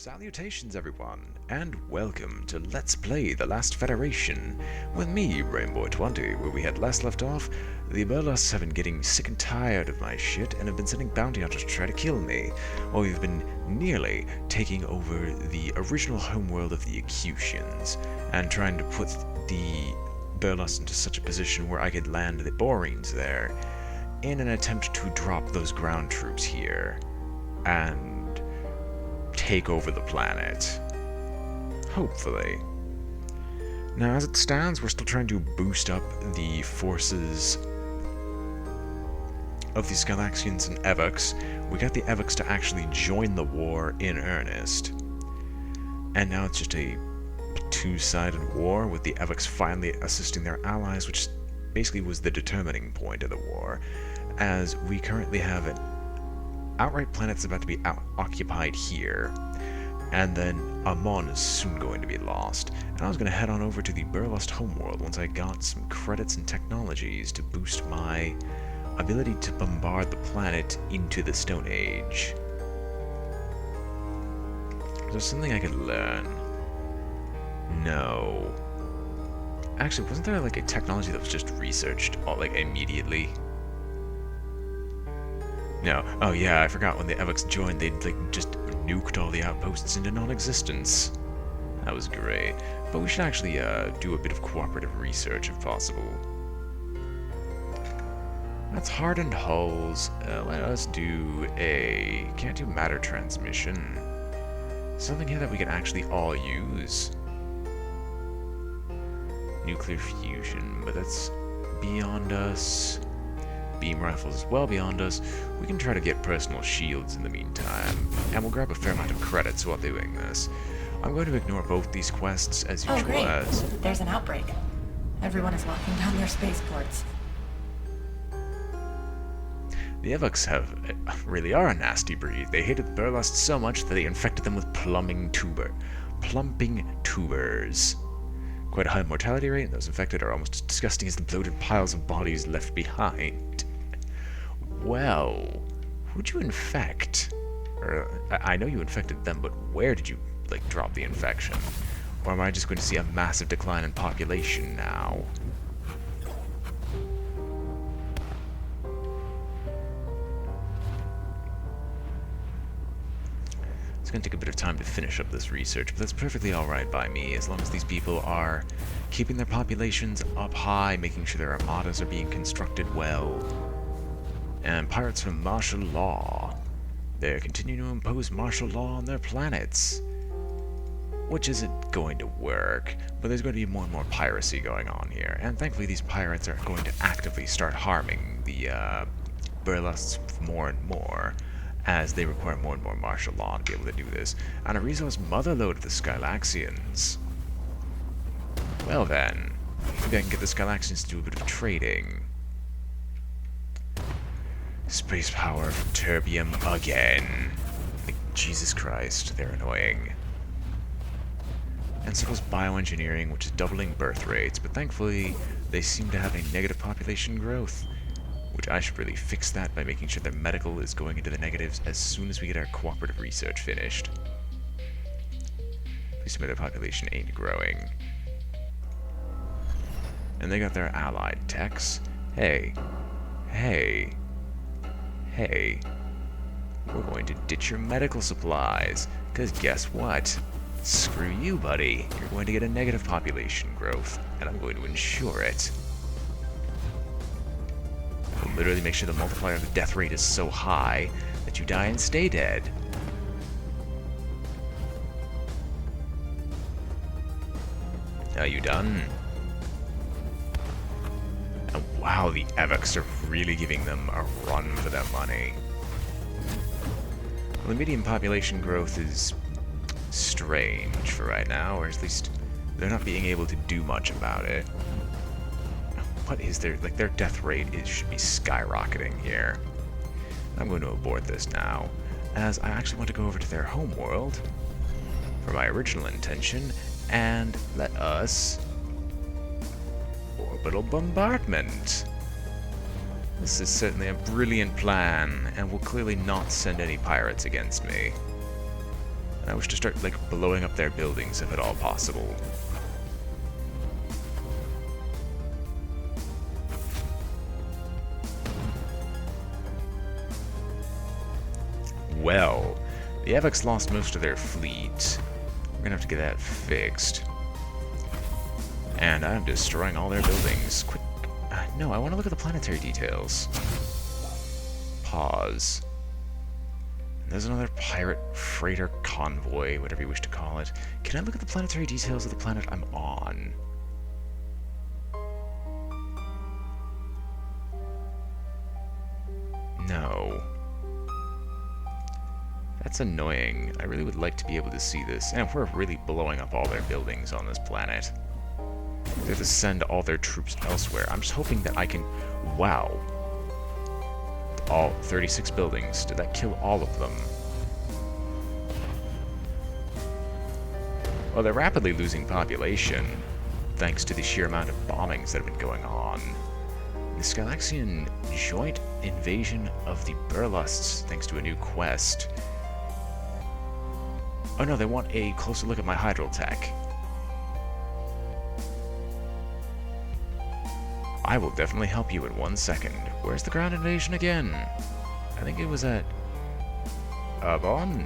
Salutations everyone, and welcome to Let's Play The Last Federation, with me, BrainBoy20. Where we had last left off, the Burlusts have been getting sick and tired of my shit and have been sending bounty hunters to try to kill me, while we've been nearly taking over the original homeworld of the Acutions, and trying to put the Burlusts into such a position where I could land the Boarines there, in an attempt to drop those ground troops here, and take over the planet. Hopefully. Now, as it stands, we're still trying to boost up the forces of the Skylaxians and Evox. We got the Evox to actually join the war in earnest. And now it's just a two-sided war, with the Evox finally assisting their allies, which basically was the determining point of the war, as we currently have an outright planet's about to be occupied here, and then Amon is soon going to be lost. And I was going to head on over to the Burlust homeworld once I got some credits and technologies to boost my ability to bombard the planet into the Stone Age. Is there something I could learn? No. Actually, wasn't there like a technology that was just researched like immediately? No. Oh yeah, I forgot when the Evox joined, they'd like just nuked all the outposts into non-existence. That was great. But we should actually do a bit of cooperative research if possible. That's hardened hulls. Let us do a... Can't do matter transmission. Something here that we can actually all use. Nuclear fusion, but that's beyond us. Beam rifles is well beyond us. We can try to get personal shields in the meantime, and we'll grab a fair amount of credits while doing this. I'm going to ignore both these quests as usual. Oh great, as there's an outbreak. Everyone is locking down their spaceports. the Evox really are a nasty breed. They hated the Burlusts so much that they infected them with plumping tubers. Quite a high mortality rate, and those infected are almost as disgusting as the bloated piles of bodies left behind. Well, who'd you infect? I know you infected them, but where did you, like, drop the infection? Or am I just going to see a massive decline in population now? It's going to take a bit of time to finish up this research, but that's perfectly alright by me, as long as these people are keeping their populations up high, making sure their armadas are being constructed well. And pirates from martial law. They're continuing to impose martial law on their planets, which isn't going to work, but there's going to be more and more piracy going on here, and thankfully these pirates are going to actively start harming the Burlusts more and more, as they require more and more martial law to be able to do this. And a resource motherlode of the Skylaxians. Well then, maybe I can get the Skylaxians to do a bit of trading. Space power from terbium again. Like, Jesus Christ, they're annoying. And so goes bioengineering, which is doubling birth rates, but thankfully they seem to have a negative population growth, which I should really fix that by making sure their medical is going into the negatives as soon as we get our cooperative research finished. Please tell me their population ain't growing. And they got their allied techs. Hey. We're going to ditch your medical supplies, because guess what? Screw you, buddy. You're going to get a negative population growth, and I'm going to ensure it. I'll literally make sure the multiplier of the death rate is so high that you die and stay dead. Are you done? And wow, the Evox are really giving them a run for their money. Well, the median population growth is strange for right now, or at least they're not being able to do much about it. What is their death rate should be skyrocketing here. I'm going to abort this now, as I actually want to go over to their homeworld for my original intention, and let us orbital bombardment. This is certainly a brilliant plan, and will clearly not send any pirates against me. And I wish to start, like, blowing up their buildings if at all possible. Well, the Avex lost most of their fleet. We're gonna have to get that fixed. And I'm destroying all their buildings. Quick. No, I want to look at the planetary details. Pause. There's another pirate freighter convoy, whatever you wish to call it. Can I look at the planetary details of the planet I'm on? No. That's annoying. I really would like to be able to see this. And we're really blowing up all their buildings on this planet. They have to send all their troops elsewhere. I'm just hoping that I can... Wow. All 36 buildings. Did that kill all of them? Well, they're rapidly losing population, thanks to the sheer amount of bombings that have been going on. The Skylaxian joint invasion of the Burlusts, thanks to a new quest. Oh no, they want a closer look at my hydrotech. I will definitely help you in 1 second. Where's the ground invasion again? I think it was at... Bon?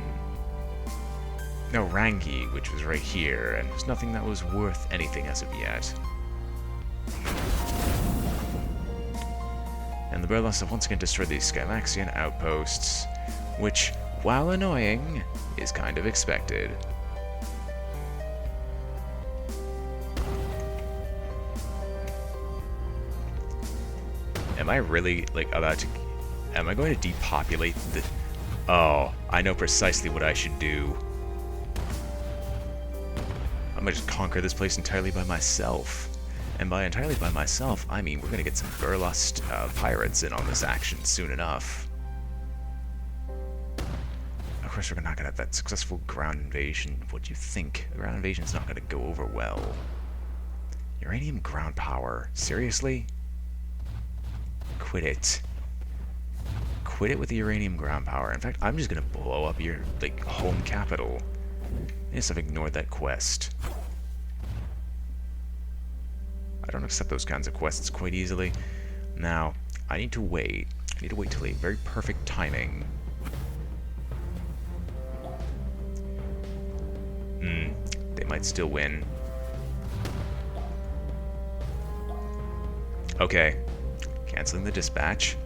No, Rangi, which was right here, and there's nothing that was worth anything as of yet. And the Burlusts have once again destroyed these Skylaxian outposts, which, while annoying, is kind of expected. Am I really, like, about to... Am I going to depopulate the... Oh, I know precisely what I should do. I might just conquer this place entirely by myself. And by entirely by myself, I mean we're going to get some Burlust pirates in on this action soon enough. Of course, we're not going to have that successful ground invasion. What do you think? A ground invasion is not going to go over well. Uranium ground power. Seriously? Quit it. Quit it with the uranium ground power. In fact, I'm just going to blow up your, like, home capital. Yes, I've ignored that quest. I don't accept those kinds of quests quite easily. Now, I need to wait. I need to wait till a very perfect timing. They might still win. Okay. Canceling the dispatch.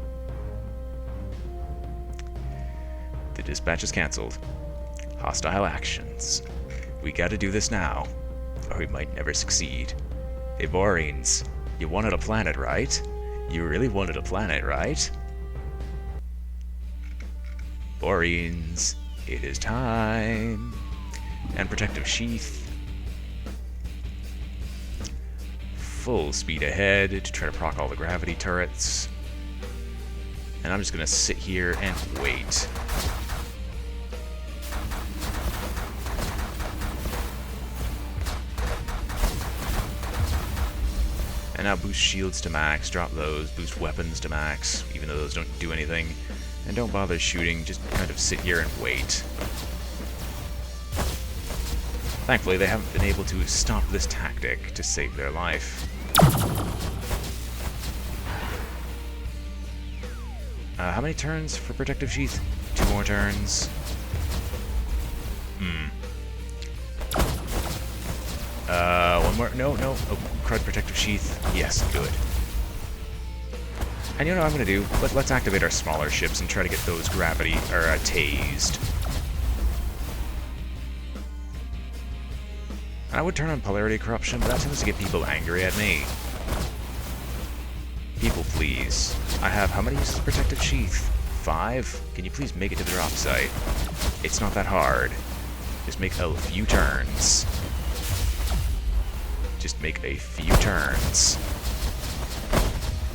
The dispatch is cancelled. Hostile actions. We gotta do this now, or we might never succeed. Hey, Boarines, you wanted a planet, right? You really wanted a planet, right? Boarines, it is time. And protective sheath. Full speed ahead to try to proc all the gravity turrets. And I'm just gonna sit here and wait. And now boost shields to max, drop those, boost weapons to max, even though those don't do anything. And don't bother shooting, just kind of sit here and wait. Thankfully, they haven't been able to stop this tactic to save their life. How many turns for protective sheath? 2 more turns. One more. No. Oh, crud protective sheath. Yes, good. And you know what I'm gonna do? Let's activate our smaller ships and try to get those gravity or tased. And I would turn on polarity corruption, but that tends to get people angry at me. People, please. I have how many uses of protective sheath? 5? Can you please make it to the drop site? It's not that hard. Just make a few turns. Just make a few turns.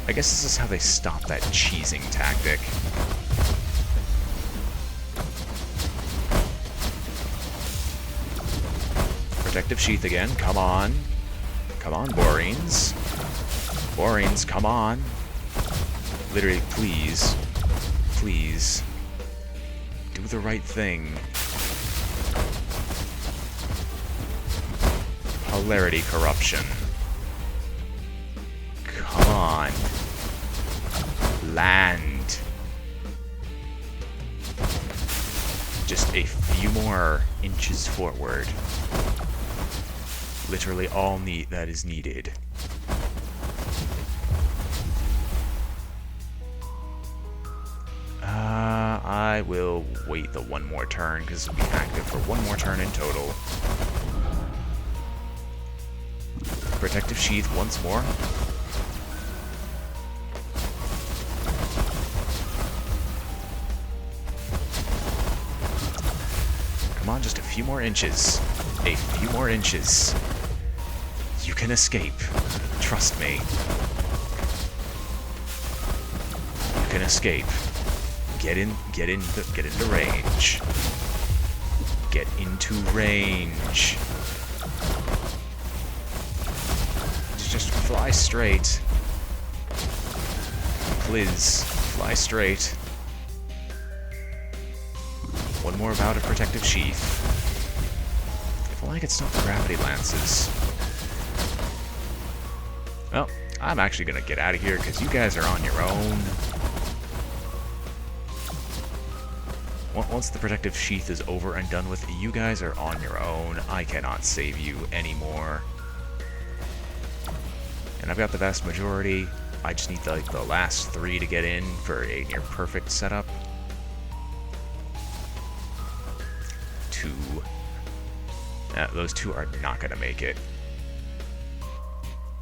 I guess this is how they stop that cheesing tactic. Protective sheath again, come on. Come on, Boarines. Boarines, come on. Literally, please. Please. Do the right thing. polarity corruption. Come on. Land. Just a few more inches forward. Literally all that is needed. I will wait the one more turn, because it'll be active for one more turn in total. Protective sheath once more. Come on, just a few more inches. A few more inches. You can escape. Trust me. You can escape. Get into range. Get into range. Just fly straight. Please, fly straight. One more bout of protective sheath. If only I could stop the gravity lances. Well, I'm actually gonna get out of here because you guys are on your own. Once the protective sheath is over and done with, you guys are on your own. I cannot save you anymore. And I've got the vast majority. I just need the last 3 to get in for a near perfect setup. 2. Those 2 are not gonna make it.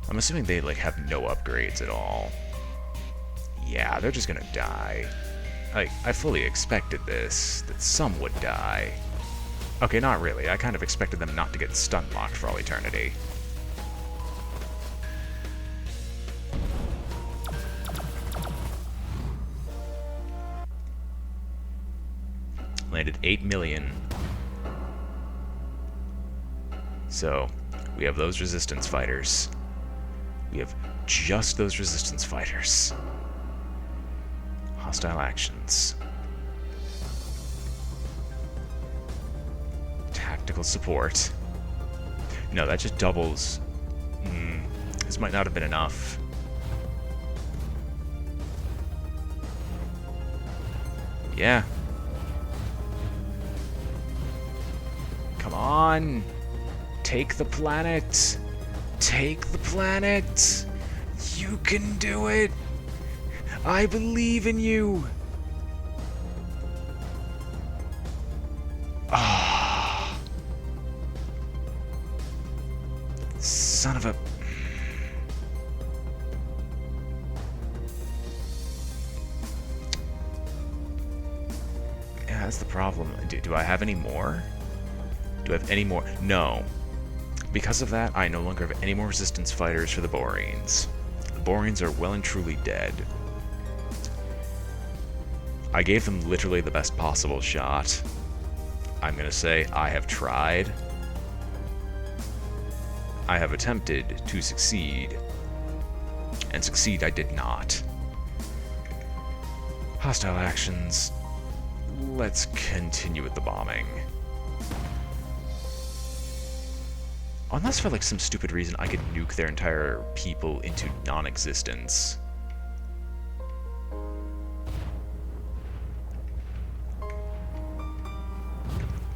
I'm assuming they have no upgrades at all. Yeah, they're just gonna die. I fully expected this, that some would die. Okay, not really. I kind of expected them not to get stun locked for all eternity. Landed 8 million. So, we have those resistance fighters. We have just those resistance fighters. Hostile actions. Tactical support. No, that just doubles. This might not have been enough. Yeah. Come on. Take the planet. Take the planet. You can do it. I believe in you! Ah. Son of a... Yeah, that's the problem. Do I have any more? Do I have any more? No. Because of that, I no longer have any more resistance fighters for the Boarines. The Boarines are well and truly dead. I gave them literally the best possible shot. I'm gonna say I have tried. I have attempted to succeed. And succeed I did not. Hostile actions. Let's continue with the bombing. Unless for some stupid reason I could nuke their entire people into non-existence.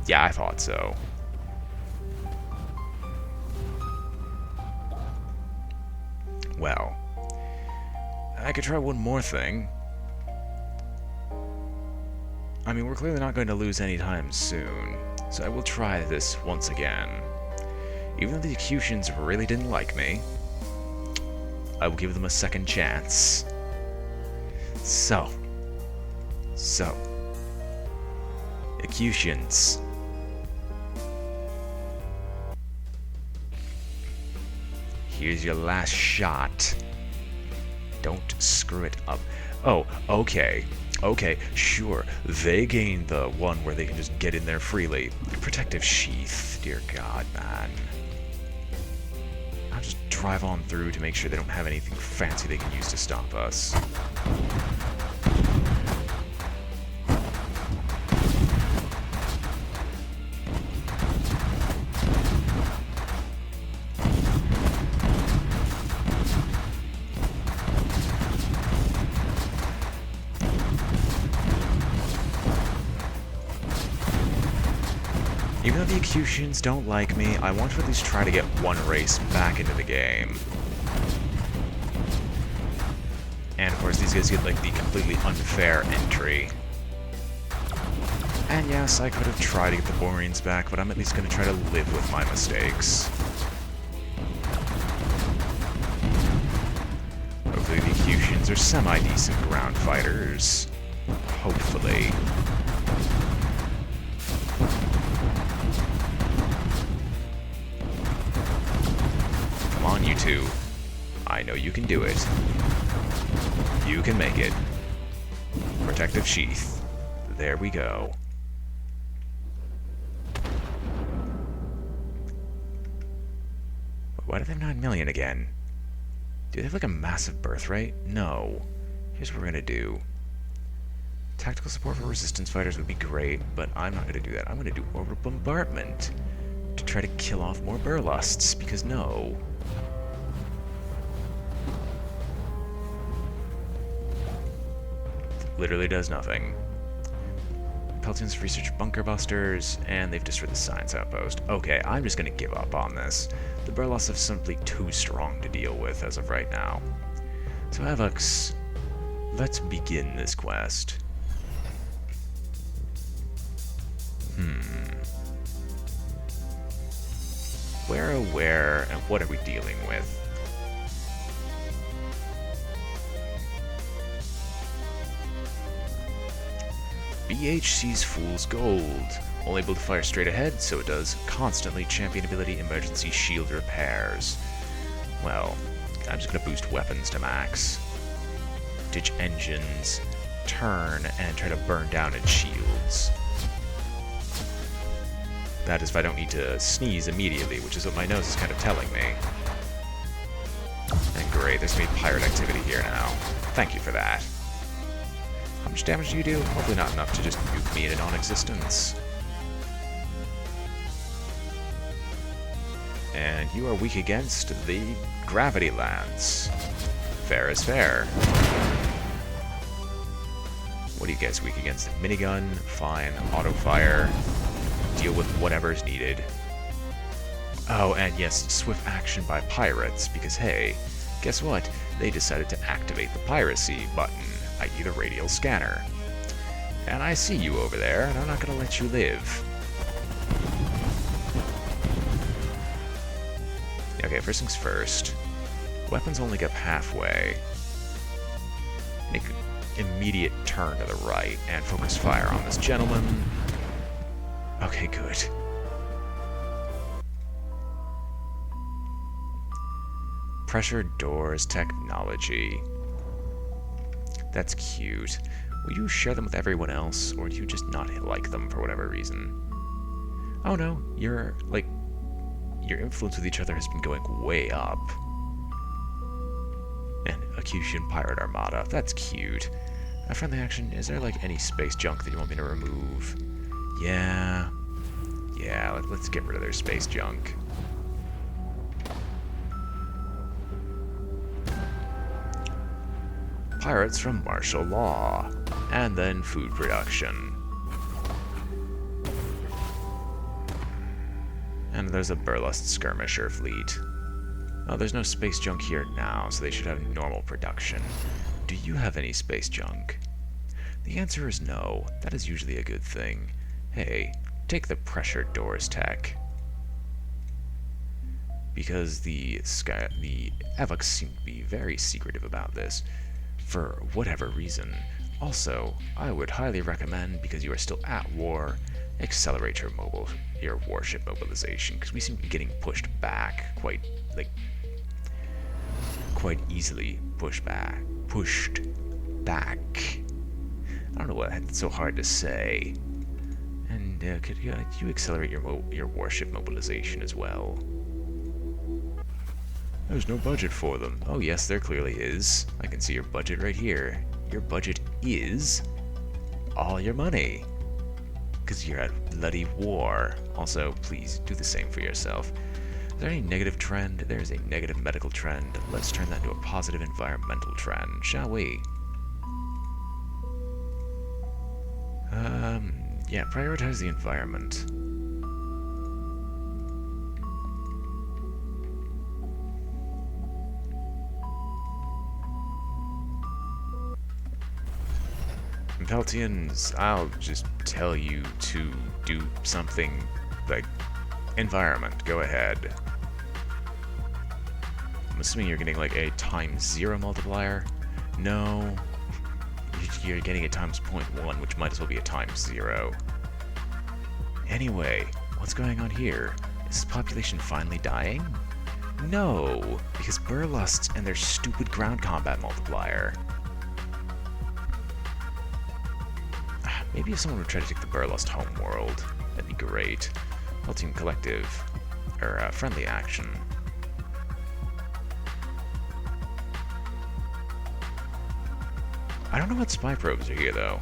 Yeah, I thought so. Well, I could try one more thing. I mean, we're clearly not going to lose anytime soon, so I will try this once again. Even though the Acutians really didn't like me, I will give them a second chance. So. Acutians. Here's your last shot. Don't screw it up. Oh, okay. Okay, sure. They gain the one where they can just get in there freely. Protective sheath. Dear God, man. I'll just drive on through to make sure they don't have anything fancy they can use to stop us. Even though the Acutians don't like me, I want to at least try to get one race back into the game. And of course, these guys get like the completely unfair entry. And yes, I could have tried to get the Boarines back, but I'm at least going to try to live with my mistakes. Hopefully the Acutians are semi-decent ground fighters. Hopefully. Come on, you two. I know you can do it. You can make it. Protective sheath. There we go. Why do they have 9 million again? Do they have like a massive birth rate? No. Here's what we're gonna do. Tactical support for resistance fighters would be great, but I'm not gonna do that. I'm gonna do orbital bombardment to try to kill off more Burlusts, because no. Literally does nothing. Pelton's research bunker busters, and they've destroyed the science outpost. Okay, I'm just gonna give up on this. The Burlusts are simply too strong to deal with as of right now. So Avox, let's begin this quest. Where, and what are we dealing with? BHC's Fool's Gold. Only able to fire straight ahead, so it does constantly champion ability emergency shield repairs. Well, I'm just gonna boost weapons to max. Ditch engines, turn, and try to burn down its shields. That is if I don't need to sneeze immediately, which is what my nose is kind of telling me. And great, there's gonna be pirate activity here now. Thank you for that. How much damage do you do? Hopefully not enough to just nuke me into non-existence. And you are weak against the Gravity Lance. Fair is fair. What do you guys weak against? Minigun? Fine. Auto-fire. Deal with whatever is needed. Oh, and yes, swift action by pirates, because hey, guess what? They decided to activate the piracy button, i.e. the radial scanner. And I see you over there, and I'm not gonna let you live. Okay, first things first. Weapons only get halfway. Make an immediate turn to the right, and focus fire on this gentleman. Okay, good. Pressure doors technology. That's cute. Will you share them with everyone else, or do you just not like them for whatever reason? Oh no, your influence with each other has been going way up. And Acutian Pirate Armada, that's cute. Friendly action, is there like any space junk that you want me to remove? Yeah, let's get rid of their space junk. Pirates from martial law, and then food production. And there's a Burlust skirmisher fleet. Oh, there's no space junk here now, so they should have normal production. Do you have any space junk? The answer is no. That is usually a good thing. Hey, take the pressure doors tech. Because the Avox seem to be very secretive about this, for whatever reason. Also, I would highly recommend, because you are still at war, accelerate your warship mobilization, because we seem to be getting pushed back quite easily. Pushed back. I don't know why that's so hard to say. And could you accelerate your warship mobilization as well? There's no budget for them. Oh yes, there clearly is. I can see your budget right here. Your budget is all your money. Because you're at bloody war. Also, please do the same for yourself. Is there any negative trend? There's a negative medical trend. Let's turn that into a positive environmental trend, shall we? Yeah, prioritize the environment. Peltians, I'll just tell you to do something like environment. Go ahead. I'm assuming you're getting like a ×0 multiplier. No, you're getting a ×0.1, which might as well be a ×0. Anyway, what's going on here? Is this population finally dying? No, because Burlusts and their stupid ground combat multiplier. Maybe if someone would try to take the Burlust homeworld, that'd be great. Peltian Collective, or friendly action. I don't know what spy probes are here, though.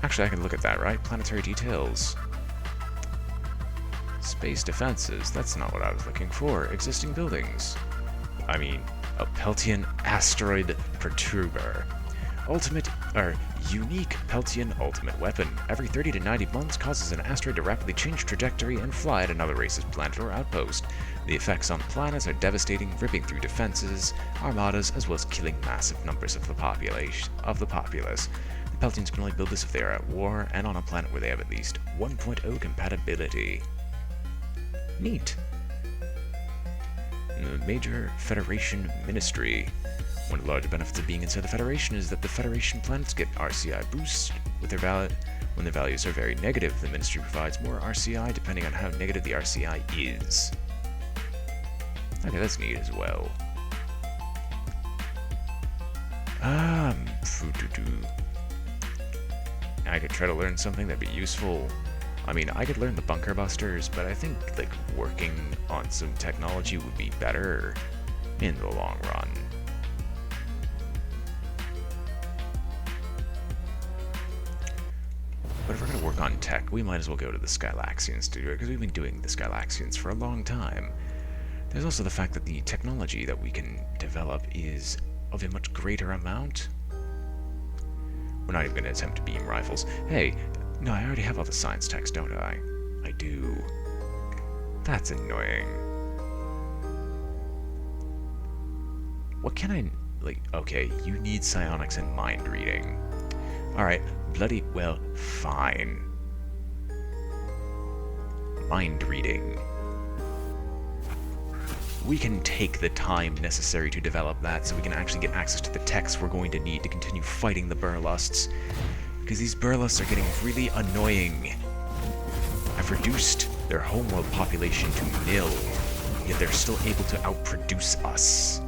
Actually, I can look at that, right? Planetary details. Space defenses. That's not what I was looking for. Existing buildings. I mean, a Peltian asteroid perturber. Unique Peltian ultimate weapon. Every 30 to 90 months causes an asteroid to rapidly change trajectory and fly at another race's planet or outpost. The effects on planets are devastating, ripping through defenses, armadas, as well as killing massive numbers of the populace. The Peltians can only build this if they are at war and on a planet where they have at least 1.0 compatibility. Neat. The Major Federation Ministry. One of the larger benefits of being inside the Federation is that the Federation planets get RCI boosts with when their values are very negative. The Ministry provides more RCI depending on how negative the RCI is. Okay, that's neat as well. I could try to learn something that'd be useful. I mean, I could learn the bunker busters, but I think like working on some technology would be better in the long run. But if we're going to work on tech, we might as well go to the Skylaxians to do it, because we've been doing the Skylaxians for a long time. There's also the fact that the technology that we can develop is of a much greater amount. We're not even going to attempt beam rifles. Hey, no, I already have all the science techs, don't I? I do. That's annoying. What can I... like, okay, you need psionics and mind reading. Alright, bloody well, fine. Mind reading. We can take the time necessary to develop that so we can actually get access to the techs we're going to need to continue fighting the Burlusts. Because these Burlusts are getting really annoying. I've reduced their homeworld population to 0, yet they're still able to outproduce us.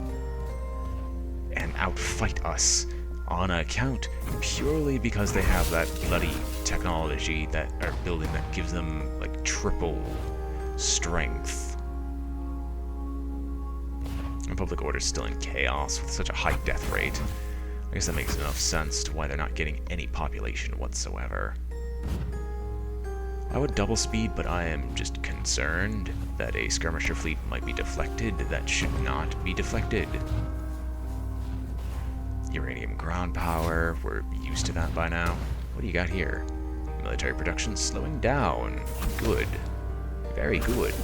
And outfight us. On account purely because they have that bloody technology that are building that gives them like triple strength. And public order's still in chaos with such a high death rate. I guess that makes enough sense to why they're not getting any population whatsoever. I would double speed, but I am just concerned that a skirmisher fleet might be deflected that should not be deflected. Uranium ground power, we're used to that by now. What do you got here? Military production slowing down. Good. Very good.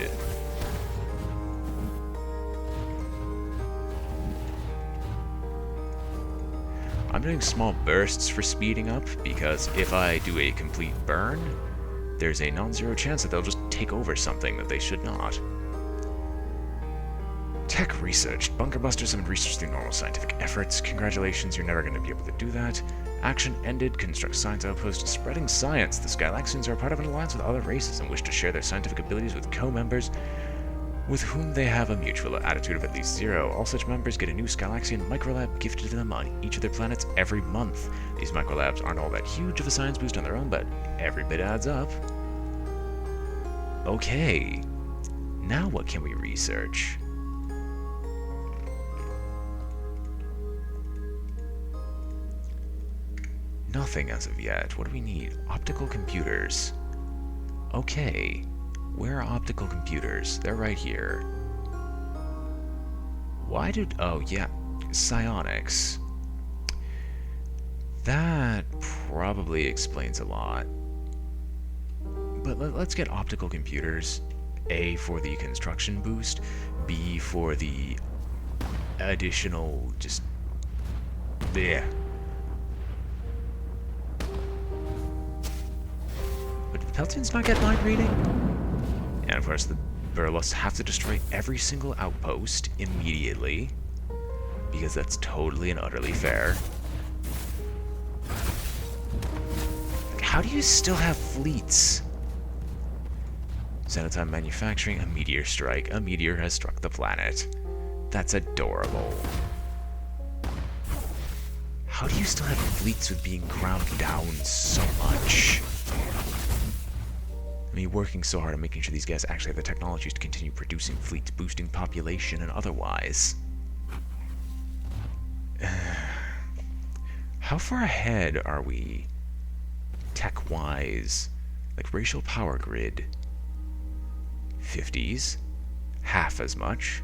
I'm doing small bursts for speeding up, because if I do a complete burn, there's a non-zero chance that they'll just take over something that they should not. Tech research. Bunker busters have been researched through normal scientific efforts. Congratulations, you're never going to be able to do that. Action ended. Construct science outpost. Spreading science. The Skylaxians are part of an alliance with other races and wish to share their scientific abilities with co-members with whom they have a mutual attitude of at least 0. All such members get a new Skylaxian microlab gifted to them on each of their planets every month. These microlabs aren't all that huge of a science boost on their own, but every bit adds up. Okay. Now what can we research? Nothing as of yet. What do we need? Optical computers. Okay. Where are optical computers? They're right here. Why did... oh, yeah. Psionics. That probably explains a lot. But let's get optical computers. A, for the construction boost. B, for the additional just Yeah. But did the Peltians not get mind reading? And of course, the Burlusts have to destroy every single outpost immediately, because that's totally and utterly fair. Like, how do you still have fleets? Xenotime manufacturing, a meteor strike. A meteor has struck the planet. That's adorable. How do you still have fleets with being ground down so much? I mean, working so hard on making sure these guys actually have the technologies to continue producing fleets, boosting population and otherwise. How far ahead are we, tech-wise? Like, racial power grid. 50s. Half as much.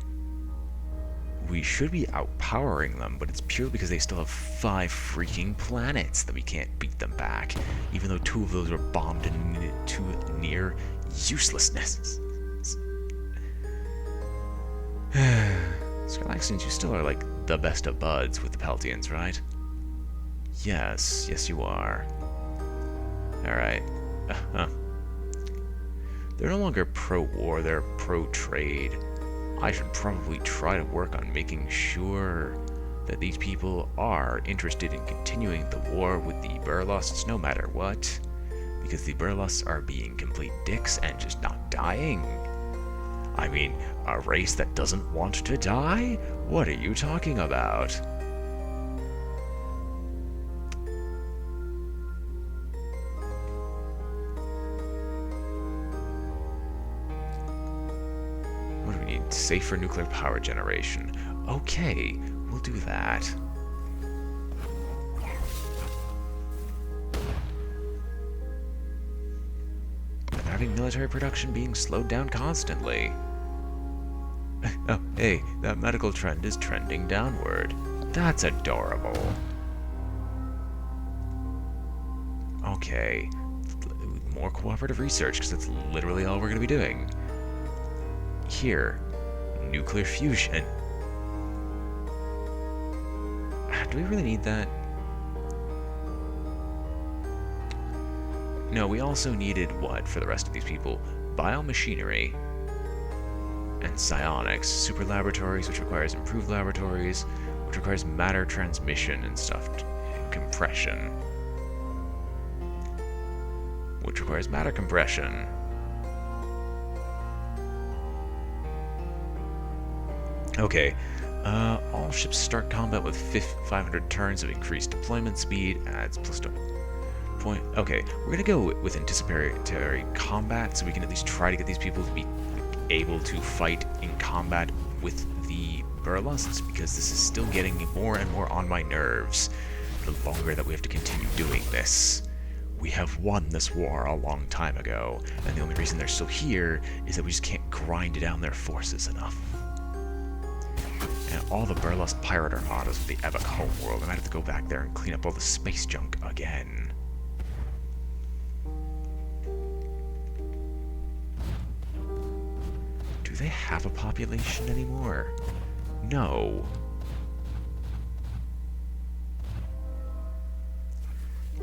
We should be outpowering them, but it's purely because they still have 5 freaking planets that we can't beat them back, even though 2 of those are bombed to near uselessness. Skylaxians, you still are like the best of buds with the Peltians, right? Yes, yes you are. Alright. They're no longer pro-war, they're pro-trade. I should probably try to work on making sure that these people are interested in continuing the war with the Burlusts no matter what, because the Burlusts are being complete dicks and just not dying. I mean, a race that doesn't want to die? What are you talking about? Safer nuclear power generation. Okay, we'll do that. I'm having military production being slowed down constantly. Oh, hey, that medical trend is trending downward. That's adorable. Okay, more cooperative research, because that's literally all we're going to be doing. Here. Nuclear fusion. Do we really need that? No, we also needed what for the rest of these people? Biomachinery and psionics. Super laboratories, which requires improved laboratories, which requires matter transmission and stuff. And compression. Which requires matter compression. Okay, all ships start combat with 500 turns of increased deployment speed, adds plus point. Okay, we're gonna go with anticipatory combat, so we can at least try to get these people to be able to fight in combat with the Burlusts, because this is still getting more and more on my nerves the longer that we have to continue doing this. We have won this war a long time ago, and the only reason they're still here is that we just can't grind down their forces enough. And all the Burlust pirate armadas of the Evoc homeworld, I might have to go back there and clean up all the space junk again. Do they have a population anymore? No.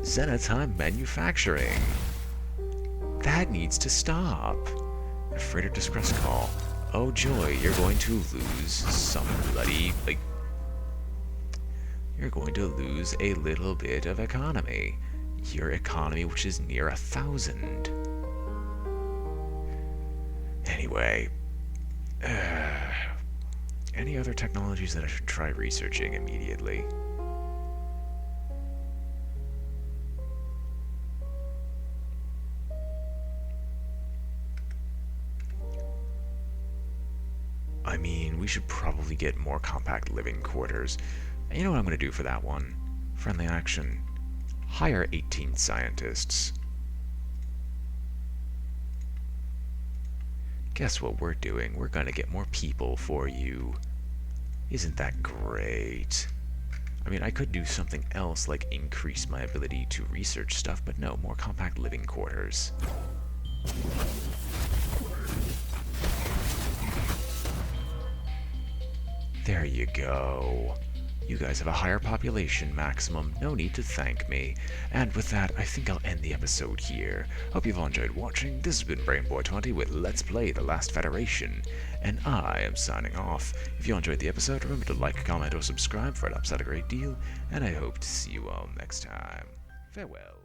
Xenotime manufacturing. That needs to stop. A freighter distress call. Oh joy, you're going to lose some bloody, like... You're going to lose a little bit of economy. Your economy, which is near 1,000. Anyway... any other technologies that I should try researching immediately? I mean, we should probably get more compact living quarters. And you know what I'm going to do for that one? Friendly action. Hire 18 scientists. Guess what we're doing? We're going to get more people for you. Isn't that great? I mean, I could do something else, like increase my ability to research stuff, but no, more compact living quarters. There you go. You guys have a higher population maximum, no need to thank me. And with that, I think I'll end the episode here. Hope you've all enjoyed watching. This has been BrainBoy20 with Let's Play The Last Federation, and I am signing off. If you enjoyed the episode, remember to like, comment, or subscribe, for it helps out a great deal, and I hope to see you all next time. Farewell.